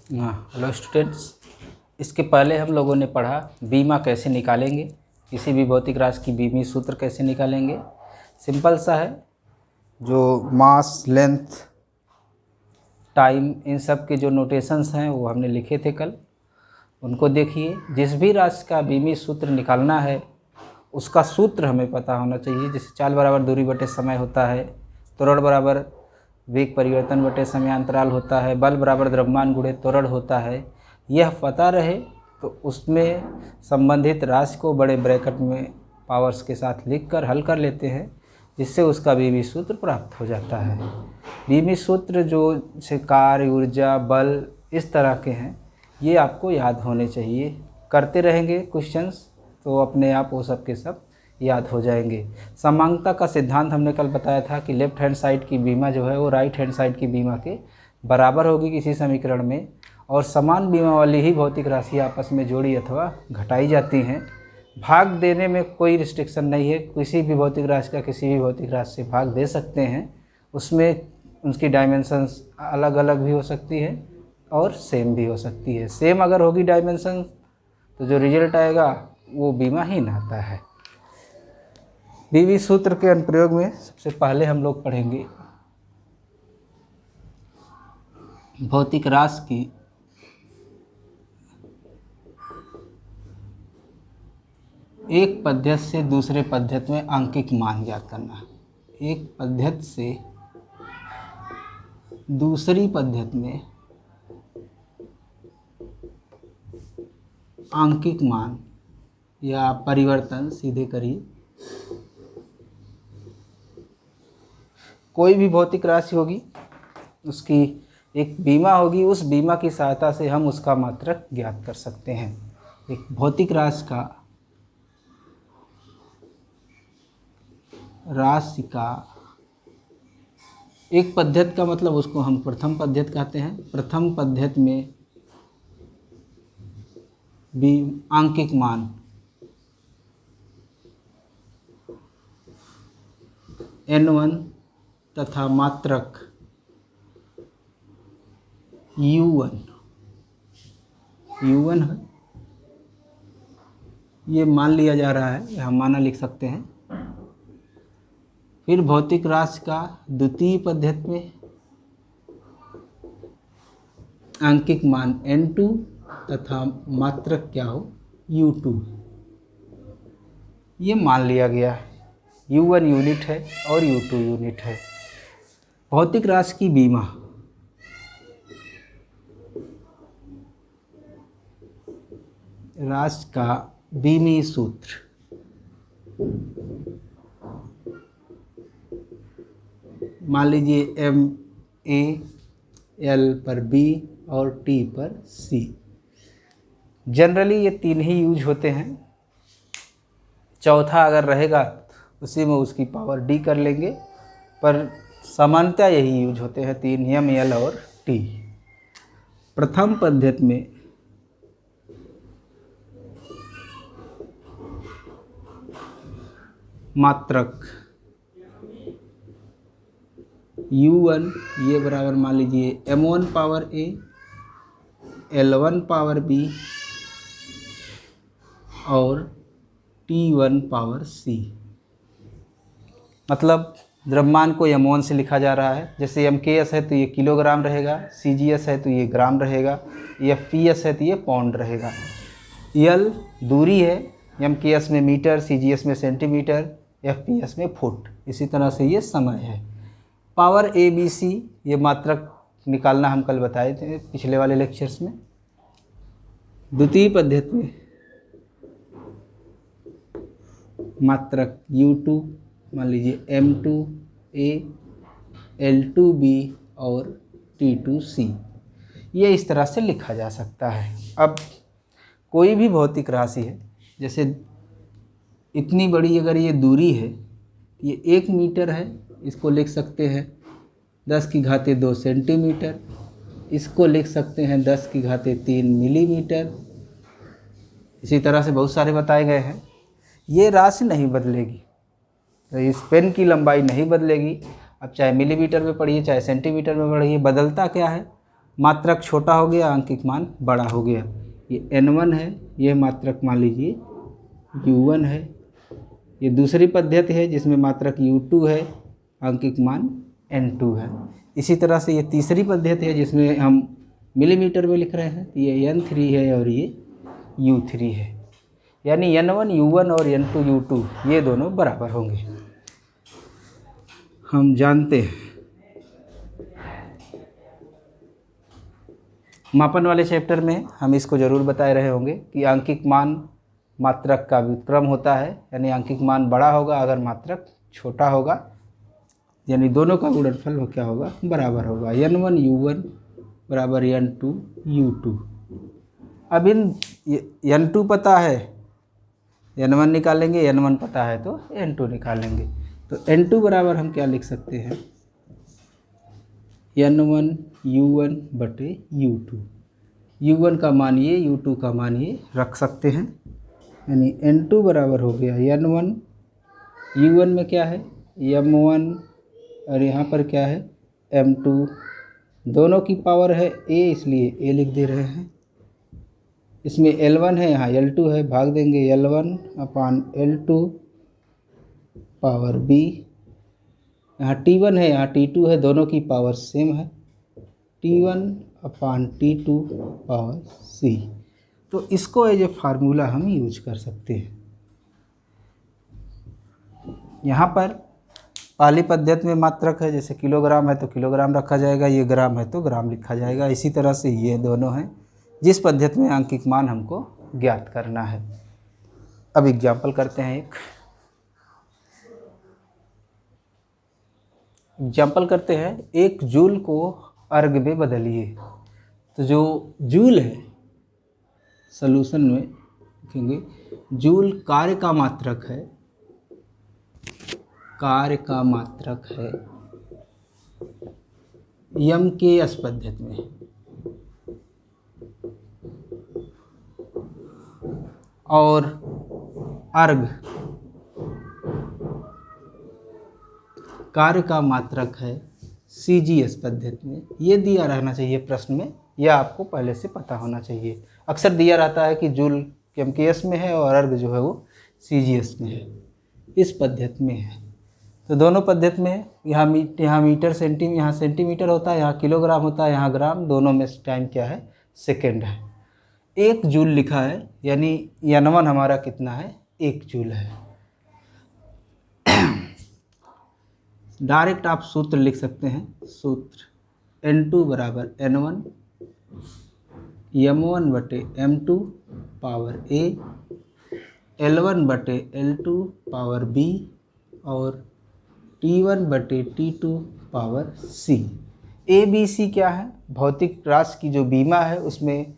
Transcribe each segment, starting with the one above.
हाँ, hello students. इसके पहले हम लोगों ने पढ़ा बीमा कैसे निकालेंगे, किसी भी भौतिक राशि की बीमी सूत्र कैसे निकालेंगे। सिंपल सा है, जो मास, लेंथ, टाइम, इन सब के जो नोटेशंस हैं वो हमने लिखे थे कल, उनको देखिए। जिस भी राशि का बीमी सूत्र निकालना है उसका सूत्र हमें पता होना चाहिए। जैसे चाल बराबर दूरी बटे समय होता है, त्वरण बराबर वेग परिवर्तन बटे समयांतराल होता है, बल बराबर द्रव्यमान गुणे त्वरण होता है। यह पता रहे तो उसमें संबंधित राशि को बड़े ब्रैकेट में पावर्स के साथ लिखकर हल कर लेते हैं, जिससे उसका बीमी सूत्र प्राप्त हो जाता है। बीमी सूत्र जो से कार्य, ऊर्जा, बल इस तरह के हैं, ये आपको याद होने चाहिए। करते रहेंगे क्वेश्चंस तो अपने आप वो सब के सब याद हो जाएंगे। समांगता का सिद्धांत हमने कल बताया था कि लेफ्ट हैंड साइड की बीमा जो है वो राइट हैंड साइड की बीमा के बराबर होगी किसी समीकरण में, और समान बीमा वाली ही भौतिक राशि आपस में जोड़ी अथवा घटाई जाती हैं। भाग देने में कोई रिस्ट्रिक्शन नहीं है, किसी भी भौतिक राशि का किसी भी भौतिक राशि से भाग दे सकते हैं। उसमें उसकी डायमेंशंस अलग अलग भी हो सकती है और सेम भी हो सकती है। सेम अगर होगी डायमेंशन तो जो रिजल्ट आएगा वो बीमाहीन आता है। बीमी सूत्र के अनुप्रयोग में सबसे पहले हम लोग पढ़ेंगे भौतिक राशि की एक पद्धति से दूसरे पद्धति में आंकिक मान ज्ञात करना। एक पद्धति से दूसरी पद्धति में आंकिक मान या परिवर्तन सीधे करिए। कोई भी भौतिक राशि होगी, उसकी एक बीमा होगी, उस बीमा की सहायता से हम उसका मात्रक ज्ञात कर सकते हैं। एक भौतिक राशि का एक पद्धति का मतलब उसको हम प्रथम पद्धति कहते हैं। प्रथम पद्धति में भी आंकिक मान n1 तथा मात्रक u1 है, ये मान लिया जा रहा है, हम माना लिख सकते हैं। फिर भौतिक राशि का द्वितीय पद्धति में आंकिक मान n2 तथा मात्रक क्या हो, u2, ये मान लिया गया। u1 यूनिट है और u2 यूनिट है। भौतिक राशि की बीमा राशि का बीमी सूत्र मान लीजिए MA, L पर B और T पर C। जनरली ये तीन ही यूज होते हैं, चौथा अगर रहेगा उसी में उसकी पावर D कर लेंगे, पर सामान्यतः यही यूज होते हैं तीन, M, L और T। प्रथम पद्धति में मात्रक u1 ये बराबर मान लीजिए m1 power a, l1 power b और t1 पावर c। मतलब द्रव्यमान को m1 से लिखा जा रहा है। जैसे mks है तो ये किलोग्राम रहेगा, cgs है तो ये ग्राम रहेगा, fps है तो ये पाउंड रहेगा। l दूरी है, mks में मीटर, cgs में सेंटीमीटर, fps में फुट। इसी तरह से ये समय है। पावर ABC ये मात्रक निकालना हम कल बताए थे पिछले वाले लेक्चर्स में। द्वितीय पद्धति में मात्रक u2 मान लीजिए m2a, l2b और t2c, ये इस तरह से लिखा जा सकता है। अब कोई भी भौतिक राशि है, जैसे इतनी बड़ी अगर ये दूरी है, ये 1 मीटर है, इसको लिख सकते हैं 10⁻2 सेंटीमीटर, इसको लिख सकते हैं 10⁻3 मिलीमीटर। इसी तरह से बहुत सारे बताए गए हैं। ये राशि नहीं बदलेगी, तो इस पेन की लंबाई नहीं बदलेगी। अब चाहे मिलीमीटर में पढ़िए चाहे सेंटीमीटर में पढ़िए, बदलता क्या है, मात्रक छोटा हो गया, आंकिक मान बड़ा हो गया। ये n1 है, ये मात्रक मान लीजिए u1 है। ये दूसरी पद्धति है जिसमें मात्रक u2 है, आंकिक मान n2 है। इसी तरह से ये तीसरी पद्धति है जिसमें हम मिलीमीटर में लिख रहे हैं, ये n3 है और ये u3 है। यानी n1 u1 और n2 u2 ये दोनों बराबर होंगे। हम जानते हैं मापन वाले चैप्टर में हम इसको ज़रूर बताए रहे होंगे कि आंकिक मान मात्रक का व्युत्क्रम होता है, यानी आंकिक मान बड़ा होगा अगर मात्रक छोटा होगा, यानी दोनों का गुणनफल क्या होगा, बराबर होगा। n1 u1 बराबर n2 u2। अब इन n2 पता है, n1 निकालेंगे, n1 पता है तो n2 निकालेंगे। तो n2 बराबर हम क्या लिख सकते हैं, n1 u1 बटे u2। u1 का मान ये, u2 का मान ये रख सकते हैं, यानी n2 बराबर हो गया n1, u1 में क्या है m1 और यहाँ पर क्या है m2। दोनों की पावर है a, इसलिए a लिख दे रहे हैं। इसमें L1 है, यहाँ L2 है, भाग देंगे L1 अपान L2 पावर b। यहाँ T1 है, यहाँ T2 है, दोनों की पावर सेम है, T1 अपान T2 पावर c। तो इसको एज ए फार्मूला हम यूज कर सकते हैं। यहाँ पर पहली पद्धति में मात्रक है, जैसे किलोग्राम है तो किलोग्राम रखा जाएगा, ये ग्राम है तो ग्राम लिखा जाएगा। इसी तरह से ये दोनों हैं जिस पद्धति में आंकिक मान हमको ज्ञात करना है। अब एग्जाम्पल करते हैं, एक जूल को अर्ग में बदलिए। तो जो जूल है सॉल्यूशन में लिखेंगे, जूल कार्य का मात्रक है, यम के एस पद्धति में। और अर्ग कार्य का मात्रक है CGS पद्धति में। ये दिया रहना चाहिए प्रश्न में, यह आपको पहले से पता होना चाहिए। अक्सर दिया रहता है कि जूल MKS में है और अर्ग जो है वो CGS में है, इस पद्धति में है। तो दोनों पद्धति में यहाँ मीटर सेंटीमीटर, यहाँ सेंटीमीटर होता है, यहाँ किलोग्राम होता है, यहाँ ग्राम, दोनों में टाइम क्या है, सेकेंड है। 1 जूल लिखा है, यानी n1 हमारा कितना है, 1 जूल है। डायरेक्ट आप सूत्र लिख सकते हैं, सूत्र n2 बराबर n1 m1 बटे m2 पावर a, L1 बटे L2 पावर b और T1 बटे T2 power c। a b c क्या है, भौतिक राशि की जो बीमा है उसमें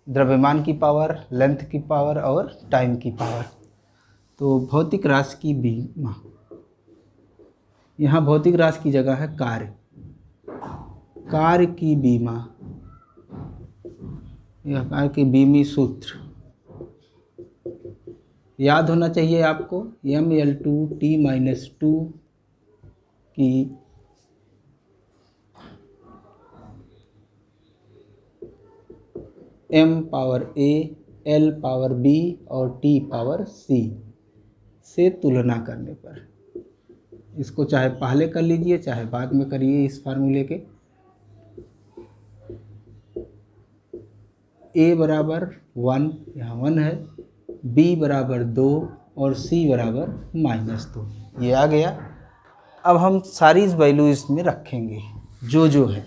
द्रव्यमान की पावर, लेंथ की पावर और टाइम की पावर। तो भौतिक राशि की बीमा, यहाँ भौतिक राशि की जगह है कार्य की बीमा, यह कार्य की बीमी सूत्र याद होना चाहिए आपको। mL2T-2 की m power a, l power b और t पावर c से तुलना करने पर, इसको चाहे पहले कर लीजिए चाहे बाद में करिए, इस फार्मूले के a बराबर 1, यहाँ 1 है, b बराबर 2 और c बराबर -2, ये आ गया। अब हम सारी वैल्यू इसमें रखेंगे, जो है,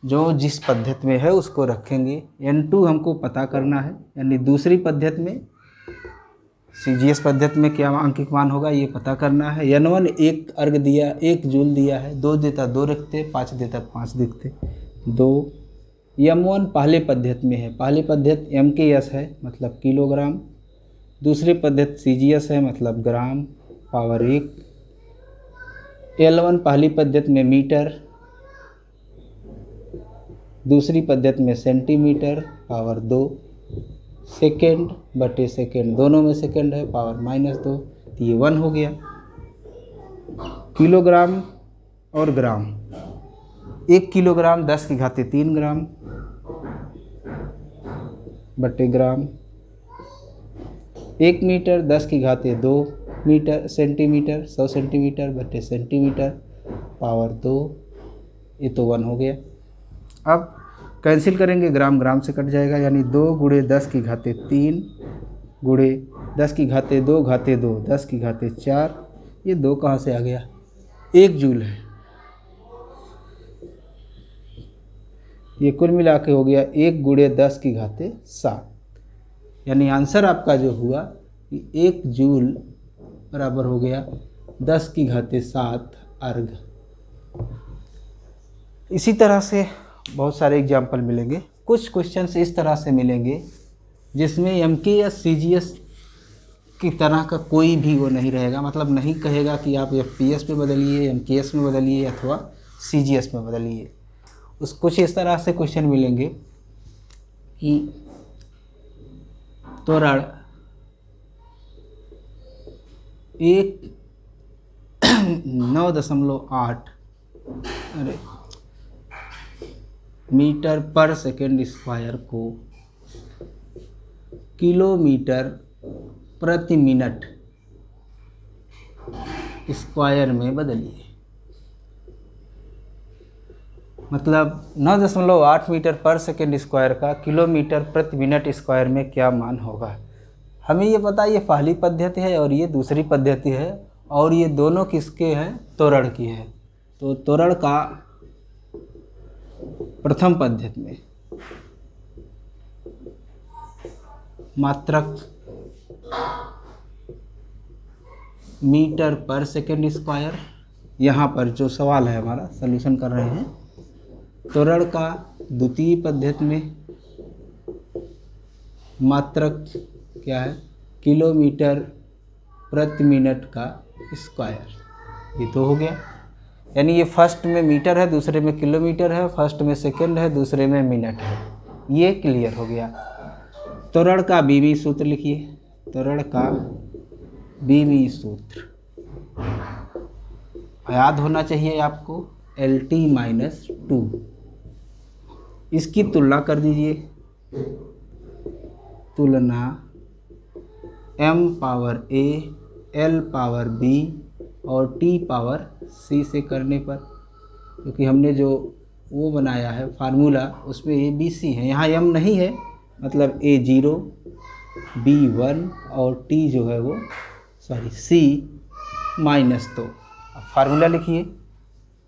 जो जिस पद्धति में है उसको रखेंगे। n2 हमको पता करना है, यानी दूसरी पद्धति में CGS पद्धति में क्या आंकिक मान होगा ये पता करना है। n1 1 अर्ग दिया, 1 जूल दिया है, 2 देता 2 रखते, 5 देता 5 दिखते 2। m1 पहले पद्धति में है, पहली पद्धति MKS है मतलब किलोग्राम, दूसरी पद्धति CGS है मतलब ग्राम पावर 1। L1 पहली पद्धति में मीटर, दूसरी पद्धति में सेंटीमीटर पावर 2, सेकेंड बटे सेकेंड, दोनों में सेकेंड है, पावर -2, तो ये 1 हो गया। किलोग्राम और ग्राम 1 किलोग्राम 10 की घाते 3 ग्राम बटे ग्राम। 1 मीटर 10 की घाते 2 मीटर सेंटीमीटर 100 सेंटीमीटर बटे सेंटीमीटर पावर 2। ये तो 1 हो गया। अब कैंसिल करेंगे, ग्राम ग्राम से कट जाएगा, यानी 2 गुणे 10 की घाते 3 गुणे 10 की घाते 2 घाते 2 10 की घाते 4। ये 2 कहाँ से आ गया? 1 जूल है। ये कुल मिला के हो गया 1 गुणे 10 की घाते 7। यानी आंसर आपका जो हुआ कि 1 जूल बराबर हो गया 10 की घाते 7 अर्घ। इसी तरह से बहुत सारे एग्जाम्पल मिलेंगे। कुछ क्वेश्चंस इस तरह से मिलेंगे जिसमें एमकेएस सीजीएस की तरह का कोई भी वो नहीं रहेगा, मतलब नहीं कहेगा कि आप एफपीएस में बदलिए, एमकेएस में बदलिए अथवा सीजीएस में बदलिए। उस कुछ इस तरह से क्वेश्चन मिलेंगे कि त्वरण 9.8 मीटर पर सेकेंड स्क्वायर को किलोमीटर प्रति मिनट स्क्वायर में बदलिए। मतलब 9.8 मीटर पर सेकेंड स्क्वायर का किलोमीटर प्रति मिनट स्क्वायर में क्या मान होगा। हमें ये पता है ये पहली पद्धति है और ये दूसरी पद्धति है, और ये दोनों किसके हैं? त्वरण की है। तो त्वरण का प्रथम पद्धति में मात्रक मीटर पर सेकेंड स्क्वायर, यहाँ पर जो सवाल है हमारा सॉल्यूशन कर रहे हैं। त्वरण का द्वितीय पद्धति में मात्रक क्या है? किलोमीटर प्रति मिनट का स्क्वायर। ये तो हो गया, यानी ये फर्स्ट में मीटर है, दूसरे में किलोमीटर है, फर्स्ट में सेकंड है, दूसरे में मिनट है। ये क्लियर हो गया। त्वरण का बीमी सूत्र लिखिए। त्वरण का बीमी सूत्र याद होना चाहिए आपको, LT-2। इसकी तुलना कर दीजिए। तुलना m power a, l power b और t पावर c से करने पर, क्योंकि हमने जो वो बनाया है फार्मूला उसमें a b c है, यहाँ m नहीं है, मतलब a 0 b 1 और t जो है वो c -2। अब फार्मूला लिखिए।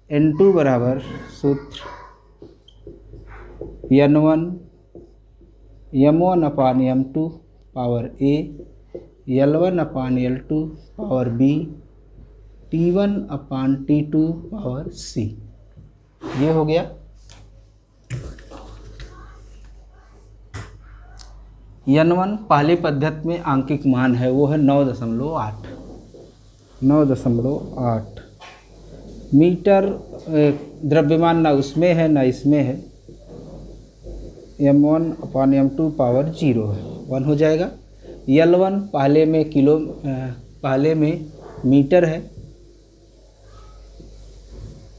n2 बराबर सूत्र n1 m1 upon m2 power a, L1 upon L2 power b, T1 upon T2 power c। ये हो गया। n1 पहली पद्धति में आंकिक मान है, वो है 9.8। 9.8 मीटर द्रव्यमान ना उसमें है ना इसमें है। m1 अपान m2 पावर 0 है, 1 हो जाएगा। L1 पहले में मीटर है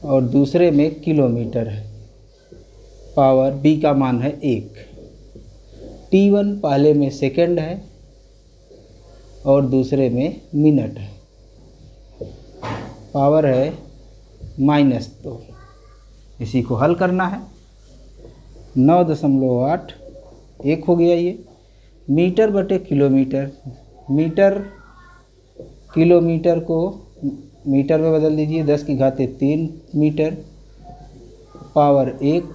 और दूसरे में किलोमीटर है, पावर b का मान है 1। T1 पहले में सेकंड है और दूसरे में मिनट है, पावर है -2। इसी को हल करना है। 9.8 1 हो गया ये। मीटर बटे किलोमीटर, मीटर किलोमीटर को मीटर में बदल दीजिए, 10 की घाते 3 मीटर, पावर 1।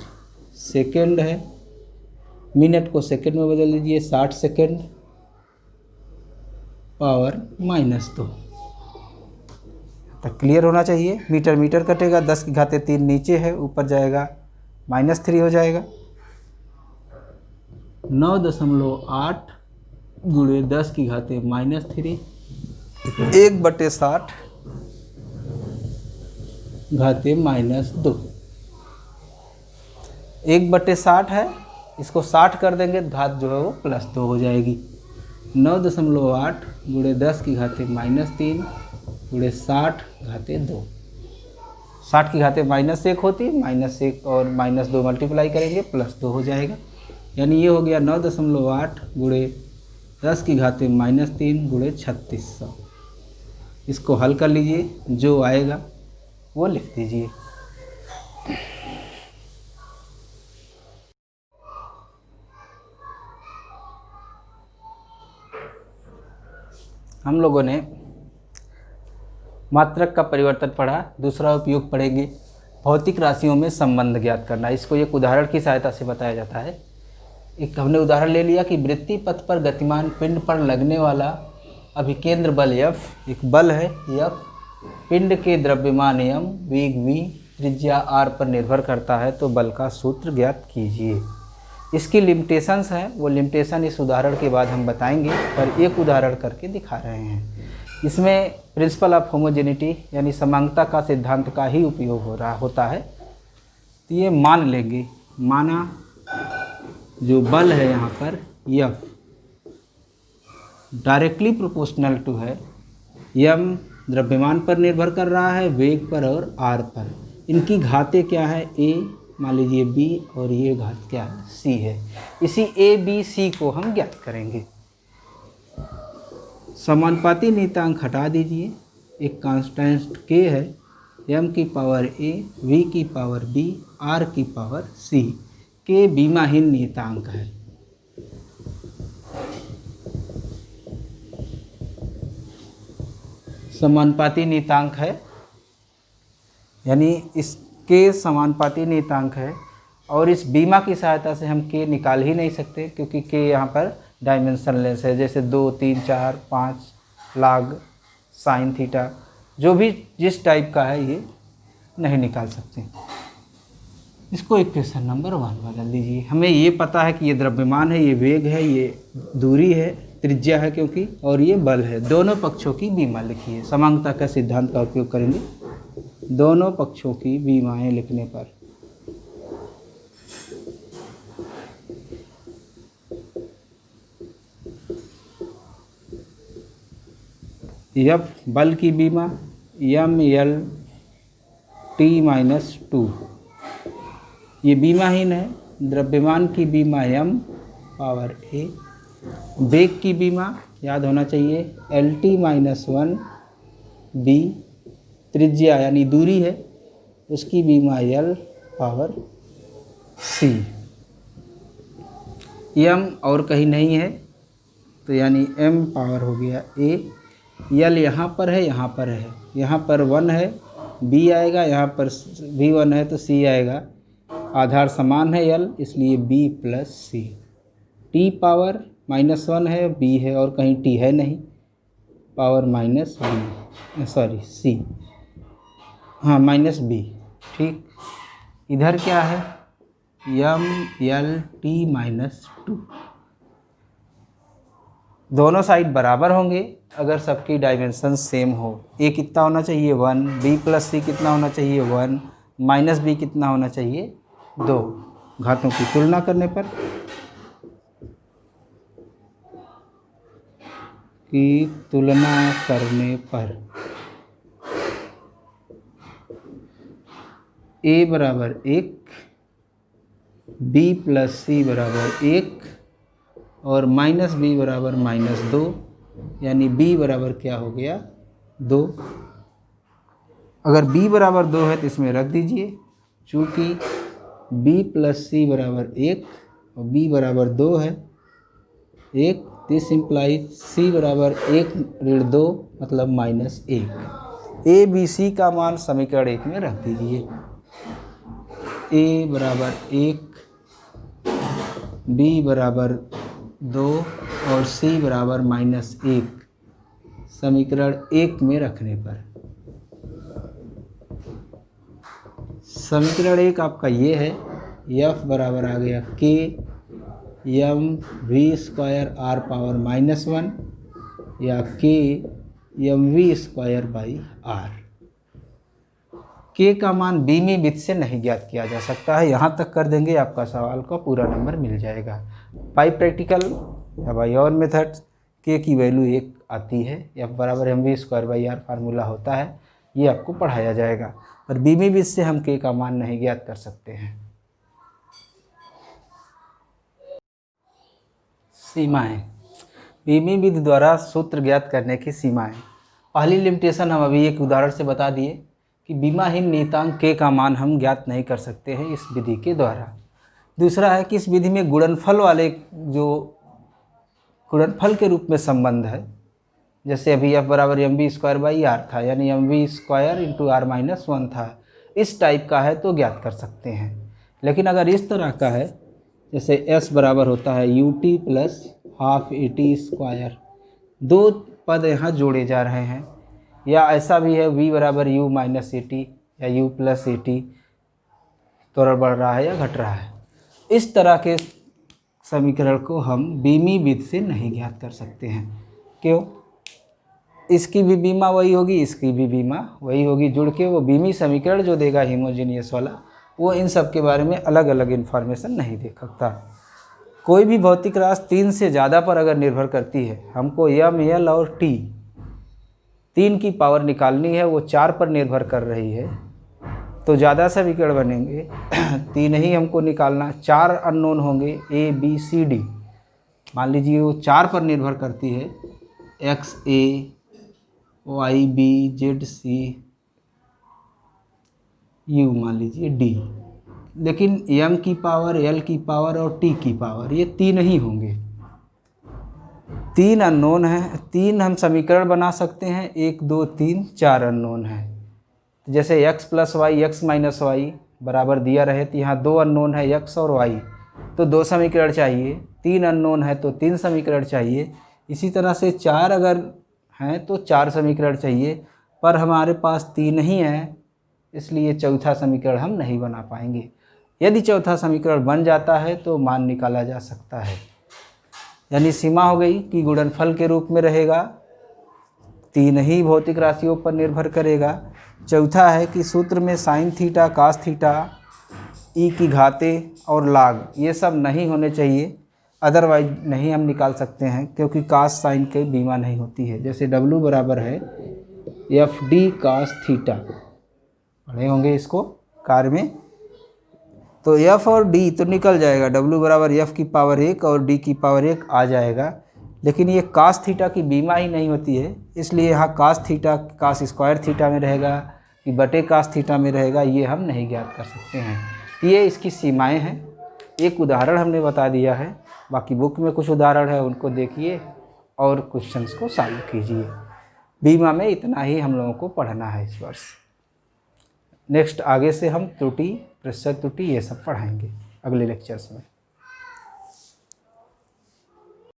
सेकंड है, मिनट को सेकंड में बदल दीजिए, 60 सेकंड, पावर -2। तक क्लियर होना चाहिए। मीटर मीटर कटेगा, 10 की घाते 3 नीचे है, ऊपर जाएगा -3 हो जाएगा। 9.8 गुणे 10 की घाते -3 1/60 घाते -2। 1/60 है, इसको 60 कर देंगे, घात जो है वो +2 हो जाएगी। 9.8 गुणे 10 की घाते -3 गुणे 60 घाते 2। 60 की घाते -1 होती है, -1 और -2 मल्टीप्लाई करेंगे +2 हो जाएगा। यानी ये हो गया 9.8 गुणे 10 की घाते -3 गुणे 3600। इसको हल कर लीजिए, जो आएगा वो लिख दीजिए। हम लोगों ने मात्रक का परिवर्तन पढ़ा। दूसरा उपयोग पढ़ेंगे भौतिक राशियों में संबंध ज्ञात करना। इसको एक उदाहरण की सहायता से बताया जाता है। एक हमने उदाहरण ले लिया कि वृत्तीय पथ पर गतिमान पिंड पर लगने वाला अभिकेंद्र बल F एक बल है। F पिंड के द्रव्यमान m, वेग v, त्रिज्या r पर निर्भर करता है, तो बल का सूत्र ज्ञात कीजिए। इसकी लिमिटेशंस हैं, वो लिमिटेशन इस उदाहरण के बाद हम बताएंगे, पर एक उदाहरण करके दिखा रहे हैं। इसमें प्रिंसिपल ऑफ होमोजेनिटी यानी समांगता का सिद्धांत का ही उपयोग होता है। तो ये मान लेंगे, माना जो बल है यहाँ पर F डायरेक्टली प्रोपोर्शनल टू है, m द्रव्यमान पर निर्भर कर रहा है, वेग पर और r पर। इनकी घातें क्या है, a मान लीजिए b और ये घात क्या है, c है। इसी a b c को हम ज्ञात करेंगे। समानुपाती नियतांक हटा दीजिए, एक कांस्टेंट k है, m की पावर a, v की पावर b, r की पावर c। k बीमाहीन नियतांक है। समानुपाती नियतांक है, यानी इसके समानुपाती नियतांक है, और इस बीमा की सहायता से हम k निकाल ही नहीं सकते, क्योंकि k यहाँ पर डायमेंशनलेस है। जैसे 2, 3, 4, 5 log साइन थीटा, जो भी जिस टाइप का है ये नहीं निकाल सकते। इसको इक्वेशन नंबर 1 बदल दीजिए। हमें ये पता है कि ये द्रव्यमान है, ये वेग है, ये दूरी है, त्रिज्या है क्योंकि, और ये बल है। दोनों पक्षों की बीमा लिखिए। समांगता का सिद्धांत का उपयोग करेंगे दोनों पक्षों की बीमाएं लिखने पर। F बल की बीमा ml t-2, ये बीमाहीन है। द्रव्यमान की बीमा m पावर a। वेग की बीमा याद होना चाहिए LT-1 b। त्रिज्या यानी दूरी है, उसकी बीमा l पावर c। m और कहीं नहीं है, तो यानी m पावर हो गया a। यल यहाँ पर है, यहाँ पर है, यहाँ पर 1 है, b आएगा, यहाँ पर भी 1 है तो c आएगा। आधार समान है यल, इसलिए b plus c। t power -1 है, b है और कहीं t है नहीं, पावर -b, सॉरी c, हाँ -b, ठीक। इधर क्या है, mlt-2। दोनों साइड बराबर होंगे अगर सबकी डायमेंशन सेम हो। a कितना होना चाहिए 1, b प्लस c कितना होना चाहिए 1, माइनस b कितना होना चाहिए 2। घातों की तुलना करने पर a बराबर 1, b प्लस c बराबर 1 और माइनस b बराबर -2, यानी b बराबर क्या हो गया 2। अगर b बराबर 2 है तो इसमें रख दीजिए, चूँकि b प्लस c बराबर 1 और b बराबर 2 है 1, दिस इम्प्लाइज c बराबर 1 ऋण 2 मतलब -1। a b c का मान समीकरण 1 में रख दीजिए। a बराबर 1, b बराबर 2 और c बराबर -1 समीकरण 1 में रखने पर समीकरण 1 आपका ये है। f बराबर आ गया k m v square r power -1 या k m v square by r। k का मान बीमी विधि से नहीं ज्ञात किया जा सकता है। यहाँ तक कर देंगे, आपका सवाल का पूरा नंबर मिल जाएगा। बाई प्रैक्टिकल या बाई और मेथड k की वैल्यू 1 आती है। f बराबर mv square by r formula होता है, ये आपको पढ़ाया जाएगा। पर बीमी विधि से हम के का मान नहीं ज्ञात कर सकते हैं। सीमाएं, बीमी विधि द्वारा सूत्र ज्ञात करने की सीमाएं। पहली लिमिटेशन हम अभी एक उदाहरण से बता दिए कि बीमाहीन नियतांक के का मान हम ज्ञात नहीं कर सकते हैं इस विधि के द्वारा। दूसरा है कि इस विधि में गुणनफल वाले जो गुणनफल के रूप में संबंध है, जैसे अभी f बराबर mv² r था, यानी mv² × r-1 था, इस टाइप का है तो ज्ञात कर सकते हैं। लेकिन अगर इस तरह का है, जैसे s बराबर होता है ut + ½ at², दो पद यहाँ जोड़े जा रहे हैं, या ऐसा भी है v बराबर u - at या u + at, त्वरण बढ़ रहा है या घट रहा है। इस तरह के समीकरण को हम बीमी विधि से नहीं ज्ञात कर सकते हैं। क्यों? इसकी भी बीमा वही होगी, इसकी भी बीमा वही होगी, जुड़ के वो बीमी समीकरण जो देगा होमोजीनियस वाला, वो इन सब के बारे में अलग अलग इन्फॉर्मेशन नहीं दे सकता। कोई भी भौतिक राशि 3 से ज़्यादा पर अगर निर्भर करती है, हमको m, l और t 3 की पावर निकालनी है, वो 4 पर निर्भर कर रही है, तो ज़्यादा समीकरण बनेंगे। 3 ही हमको निकालना, 4 अननोन होंगे a, b, c, d। मान लीजिए वो 4 पर निर्भर करती है, x, a, y, b, z, c, u, मान लीजिए d। लेकिन m की पावर, l की पावर और t की पावर, ये 3 ही होंगे। 3 अननोन हैं, 3 हम समीकरण बना सकते हैं, 1, 2, 3, 4 अननोन हैं। जैसे x + y, x - y बराबर दिया रहे, तो यहाँ 2 अननोन है x और y, तो 2 समीकरण चाहिए। 3 अननोन है तो 3 समीकरण चाहिए। इसी तरह से 4 अगर हैं तो 4 समीकरण चाहिए, पर हमारे पास 3 ही हैं, इसलिए चौथा समीकरण हम नहीं बना पाएंगे। यदि चौथा समीकरण बन जाता है तो मान निकाला जा सकता है। यानी सीमा हो गई कि गुणनफल के रूप में रहेगा, 3 ही भौतिक राशियों पर निर्भर करेगा। चौथा है कि सूत्र में sin theta, cos theta, e की घाते और log ये सब नहीं होने चाहिए, अदरवाइज नहीं हम निकाल सकते हैं, क्योंकि cos sin के बीमा नहीं होती है। जैसे w बराबर है fd cos थीटा, पढ़े होंगे इसको कार्य में, तो f और d तो निकल जाएगा, w बराबर f की पावर 1 और d की पावर 1 आ जाएगा। लेकिन ये cos थीटा की बीमा ही नहीं होती है, इसलिए यहाँ cos थीटा cos² थीटा में रहेगा कि बटे cos थीटा में रहेगा, ये हम नहीं ज्ञात कर सकते हैं। ये इसकी सीमाएं हैं। एक उदाहरण हमने बता दिया है, बाकी बुक में कुछ उदाहरण है, उनको देखिए और क्वेश्चंस को सॉल्व कीजिए। बीमा में इतना ही हम लोगों को पढ़ना है इस वर्ष। नेक्स्ट आगे से हम त्रुटि, प्रतिशत त्रुटि ये सब पढ़ाएंगे अगले लेक्चर्स में।